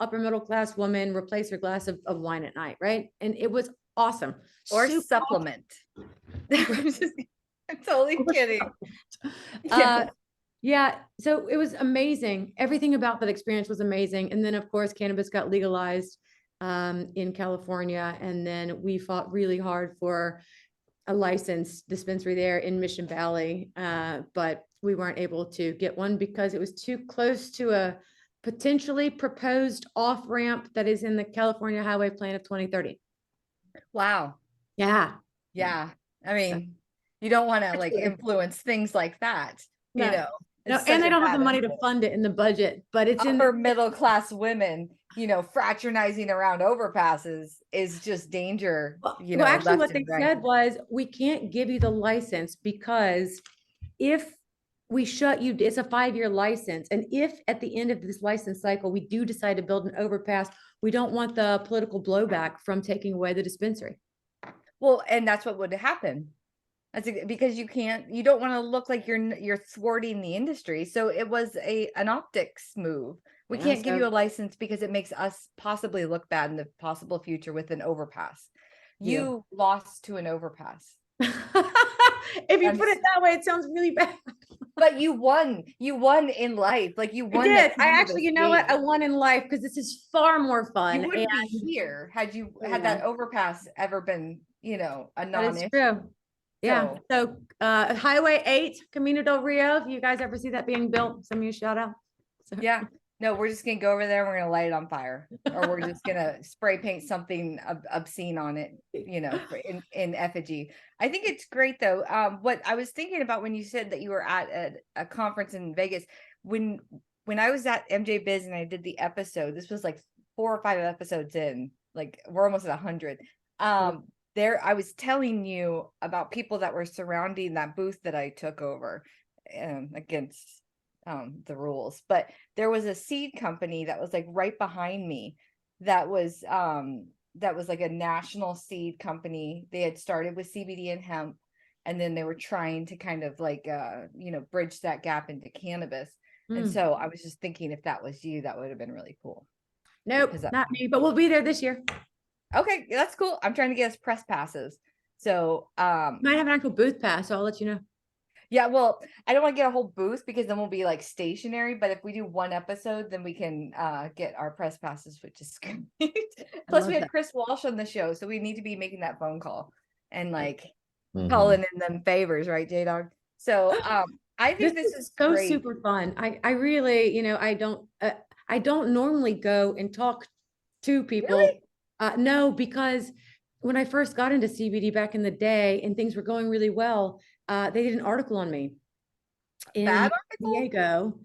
upper middle class woman replace her glass of wine at night. Right. And it was awesome. Or supplement. I'm totally kidding. Yeah. So it was amazing. Everything about that experience was amazing. And then of course, cannabis got legalized in California. And then we fought really hard for a licensed dispensary there in Mission Valley. But we weren't able to get one because it was too close to a potentially proposed off-ramp that is in the California Highway Plan of 2030. Wow. Yeah. Yeah. I mean, you don't want to like influence things like that, you know. No, and they don't have the money to fund it in the budget, but it's upper middle class women, you know, fraternizing around overpasses is just danger. You know, actually what they said was, we can't give you the license because if we shut you, it's a 5-year license. And if at the end of this license cycle, we do decide to build an overpass, we don't want the political blowback from taking away the dispensary. Well, and that's what would happen. That's because you don't want to look like you're thwarting the industry. So it was an optics move. We can't give you a license because it makes us possibly look bad in the possible future with an overpass. You lost to an overpass. If you put it that way, it sounds really bad. But you won in life. Like you I won. did. the I actually, cannabis you know what? I game. won in life because this is far more fun. You wouldn't And be here had you had Yeah. that overpass ever been, a that non-issue. is true. Yeah. So So Highway 8, Camino del Rio. If you guys ever see that being built, send me a shout out. So. yeah. No, we're just gonna go over there and we're gonna light it on fire. Or we're just gonna spray paint something obscene on it, in effigy. I think it's great though. What I was thinking about when you said that you were at a conference in Vegas, when I was at MJ Biz and I did the episode, this was like 4 or 5 episodes in, like we're almost at 100. There I was telling you about people that were surrounding that booth that I took over against the rules, but there was a seed company that was like right behind me that was like a national seed company. They had started with CBD and hemp, and then they were trying to kind of like bridge that gap into cannabis. And so I was just thinking, if that was you, that would have been really cool. Nope, not me, but we'll be there this year. Okay, that's cool. I'm trying to get us press passes. So Might have an actual booth pass, so I'll let you know. yeah, well, I don't want to get a whole booth because then we'll be like stationary. But if we do one episode, then we can get our press passes, which is great. Plus, we had Chris Walsh on the show, so we need to be making that phone call and like calling in them favors, right, J Dog? So I think this is so great. super fun. I really, I don't normally go and talk to people. Really? No, because when I first got into CBD back in the day and things were going really well, they did an article on me in San Diego,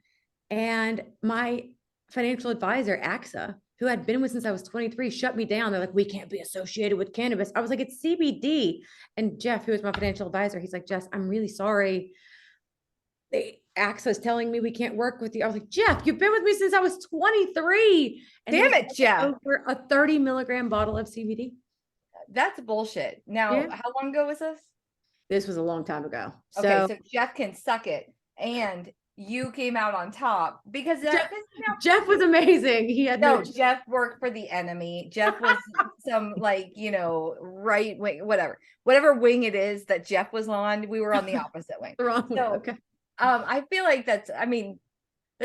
and my financial advisor, AXA, who had been with since I was 23, shut me down. They're like, we can't be associated with cannabis. I was like, it's CBD. And Jeff, who was my financial advisor, he's like, Jess, I'm really sorry. AXA is telling me we can't work with you. I was like, Jeff, you've been with me since I was 23. And damn it, Jeff. Over a 30 milligram bottle of CBD. That's bullshit. Now, how long ago was this? This was a long time ago. Okay, so Jeff can suck it. And you came out on top because Jeff was amazing. He had Jeff worked for the enemy. Jeff was some right wing, whatever wing it is that Jeff was on. We were on the opposite wing. The wrong way. Okay. I feel like that's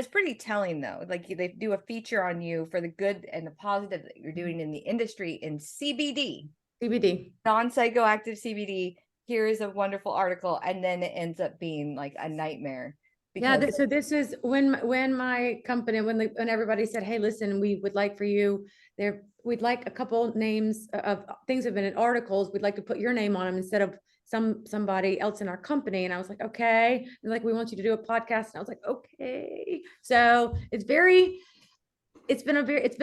pretty telling though. Like they do a feature on you for the good and the positive that you're doing in the industry in CBD, non-psychoactive CBD. Here is a wonderful article, and then it ends up being like a nightmare. So this is when my company, when everybody said, hey, listen, we would like for you there, we'd like a couple names of things that have been in articles. We'd like to put your name on them instead of somebody else in our company. And I was like, okay. And like, we want you to do a podcast. And I was like, okay. So it's been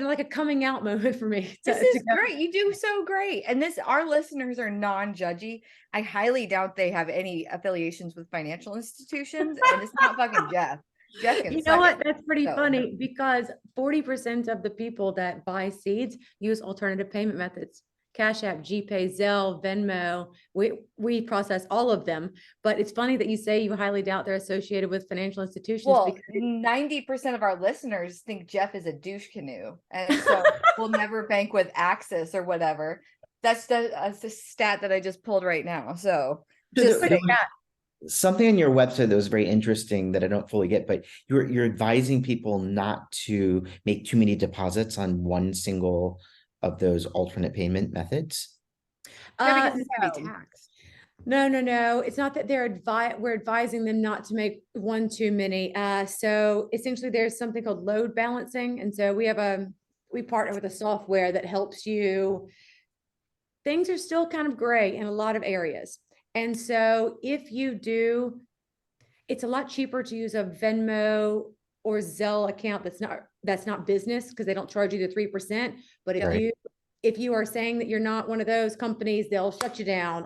like a coming out moment for me. This is great. You do so great. And our listeners are non-judgy. I highly doubt they have any affiliations with financial institutions. And it's not fucking Jeff. Jeff can what? That's pretty funny because 40% of the people that buy seeds use alternative payment methods. Cash App, GPay, Zelle, Venmo. We process all of them. But it's funny that you say you highly doubt they're associated with financial institutions. Well, 90% of our listeners think Jeff is a douche canoe. And so we'll never bank with Axis or whatever. That's the stat that I just pulled right now. So just something on your website that was very interesting that I don't fully get, but you're advising people not to make too many deposits on one single of those alternate payment methods? Because it's gonna be taxed. No. It's not that we're advising them not to make one too many. So essentially there's something called load balancing. And so we partner with a software that helps you. Things are still kind of gray in a lot of areas. And so if you do, it's a lot cheaper to use a Venmo or Zelle account that's not business because they don't charge you the 3%. But if you are saying that you're not one of those companies, they'll shut you down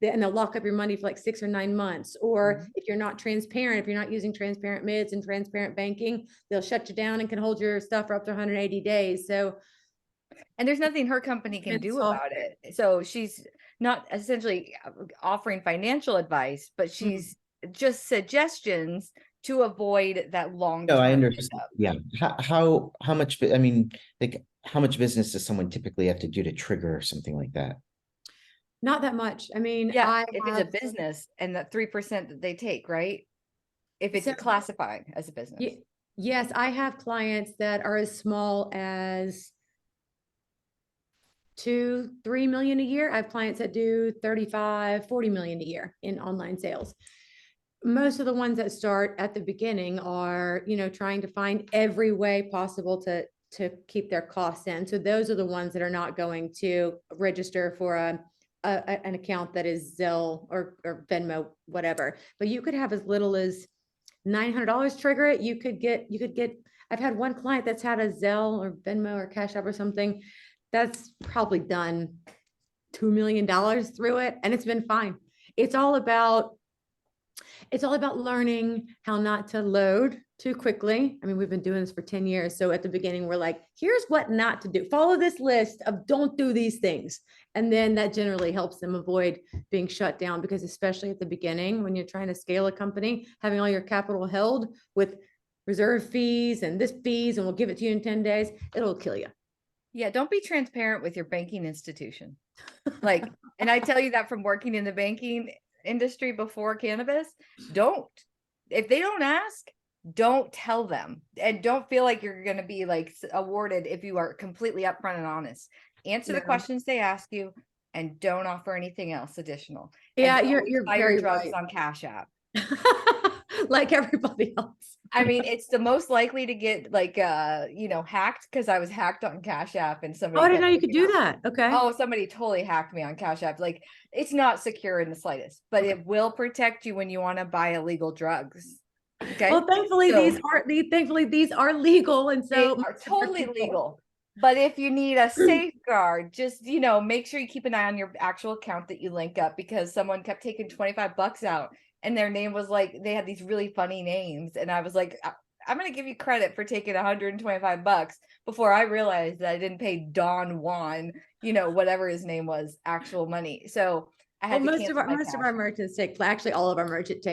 and they'll lock up your money for like 6 or 9 months. Or if you're not transparent, if you're not using transparent mids and transparent banking, they'll shut you down and can hold your stuff for up to 180 days. So, and there's nothing her company can do about it. So she's not essentially offering financial advice, but she's just suggestions to avoid that long term. No, I understand. Yeah. How much, I mean, like how much business does someone typically have to do to trigger something like that? Not that much. I mean, Yeah, I if it's have, a business and that 3% that they take, right? If it's so, classified as a business. yes, I have clients that are as small as 2-3 million a year. I have clients that do 35-40 million a year in online sales. Most of the ones that start at the beginning are, trying to find every way possible to keep their costs in. So those are the ones that are not going to register for an account that is Zelle or Venmo, whatever. But you could have as little as $900 trigger it. You could get, I've had one client that's had a Zelle or Venmo or Cash App or something that's probably done $2 million through it, and it's been fine. It's all about learning how not to load too quickly. I mean, we've been doing this for 10 years. So at the beginning, we're like, here's what not to do. Follow this list of don't do these things. And then that generally helps them avoid being shut down, because especially at the beginning, when you're trying to scale a company, having all your capital held with reserve fees and this fees, and we'll give it to you in 10 days, it'll kill you. Yeah, don't be transparent with your banking institution. Like, and I tell you that from working in the banking industry before cannabis. If they don't ask, don't tell them, and don't feel like you're going to be like awarded if you are completely upfront and honest. Answer the questions they ask you, and don't offer anything else additional. Yeah, And you're buy very your drugs right. on Cash App. Like everybody else. I mean, it's the most likely to get like hacked, because I was hacked on Cash App and somebody. Oh, I didn't know you could do that. Okay. Oh, somebody totally hacked me on Cash App. Like, it's not secure in the slightest, but it will protect you when you want to buy illegal drugs. Okay. Well, thankfully these are legal, and They so are totally legal. But if you need a safeguard, just make sure you keep an eye on your actual account that you link up, because someone kept taking $25 out, and their name was like, they had these really funny names, and I was like, I'm going to give you credit for taking $125 before I realized that I didn't pay Don Juan, whatever his name was, actual money. So I had to most cancel of our merchants actually all of our merchant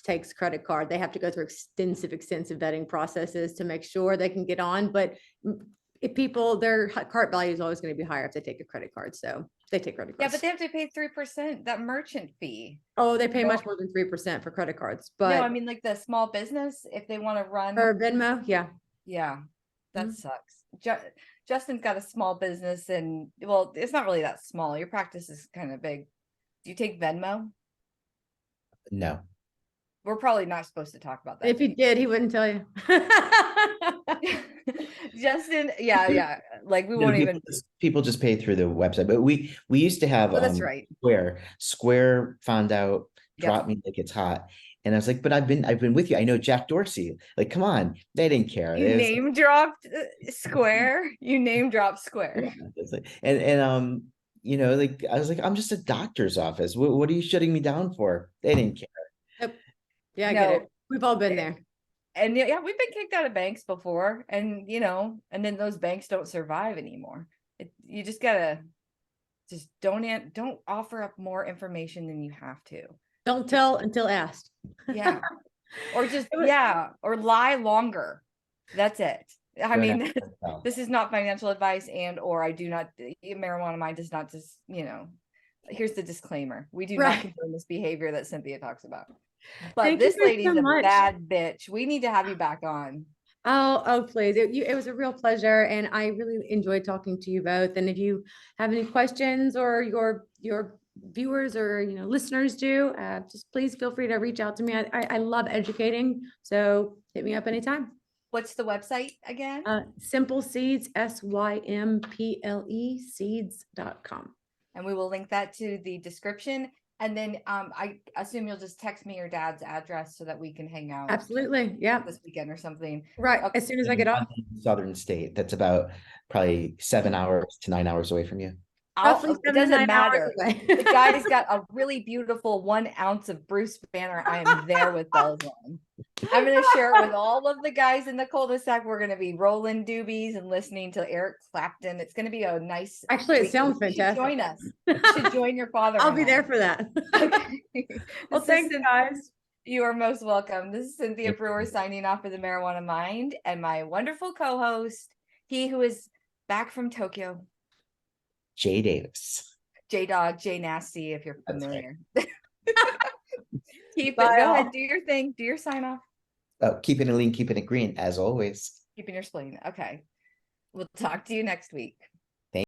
takes credit card. They have to go through extensive vetting processes to make sure they can get on. But if people, their cart value is always going to be higher if they take a credit card. So they take credit cards. Yeah, but they have to pay 3%, that merchant fee. Oh, they pay much more than 3% for credit cards. But no, I mean, like the small business, if they want to run or Venmo, yeah. Yeah, that sucks. Justin's got a small business, and well, it's not really that small. Your practice is kind of big. Do you take Venmo? No. We're probably not supposed to talk about that. If he did, he wouldn't tell you. Justin, yeah. Like, we won't even. People just pay through the website, but we used to have that's right. Square found out, dropped me like it's hot. And I was like, but I've been with you. I know Jack Dorsey. Like, come on. They didn't care. You name dropped Square. You name dropped Square. Yeah, like, and like, I was like, I'm just a doctor's office. What are you shutting me down for? They didn't care. Yep. Yeah, I get it. We've all been there. And yeah, we've been kicked out of banks before, and and then those banks don't survive anymore. You just gotta don't offer up more information than you have to. Don't tell until asked. Yeah. Or just or lie longer. That's it. I mean, this is not financial advice, or I do not, Marijuana Mind does not just, here's the disclaimer. We do not condone this behavior that Cynthia talks about. But this lady's a bad bitch. We need to have you back on. Oh, please. It was a real pleasure. And I really enjoyed talking to you both. And if you have any questions, or your viewers or listeners do, just please feel free to reach out to me. I love educating, so hit me up anytime. What's the website again? Symple Seeds, SYMPLE seeds.com. And we will link that to the description. And then I assume you'll just text me your dad's address so that we can hang out. Absolutely. Yeah. This weekend or something. Right. Okay. As soon as I get off. Southern state. That's about probably 7 hours to 9 hours away from you. It doesn't matter. The guy's got a really beautiful 1 ounce of Bruce Banner. I am there with bells on. I'm going to share it with all of the guys in the cul-de-sac. We're going to be rolling doobies and listening to Eric Clapton. It's going to be a nice. Actually, it sounds fantastic. Join us. You should join your father. I'll be there for that. Okay. Well, thanks, guys. You are most welcome. This is Cynthia Brewer signing off for the Marijuana Mind, and my wonderful co-host, he who is back from Tokyo, Jay Davis. J-Dog, J Nasty, if you're That's right. familiar. Keep it. Bye, Go all. ahead. Do your thing. Do your sign off. Oh, keeping it lean, keeping it green, as always. Keeping your spleen. Okay. We'll talk to you next week.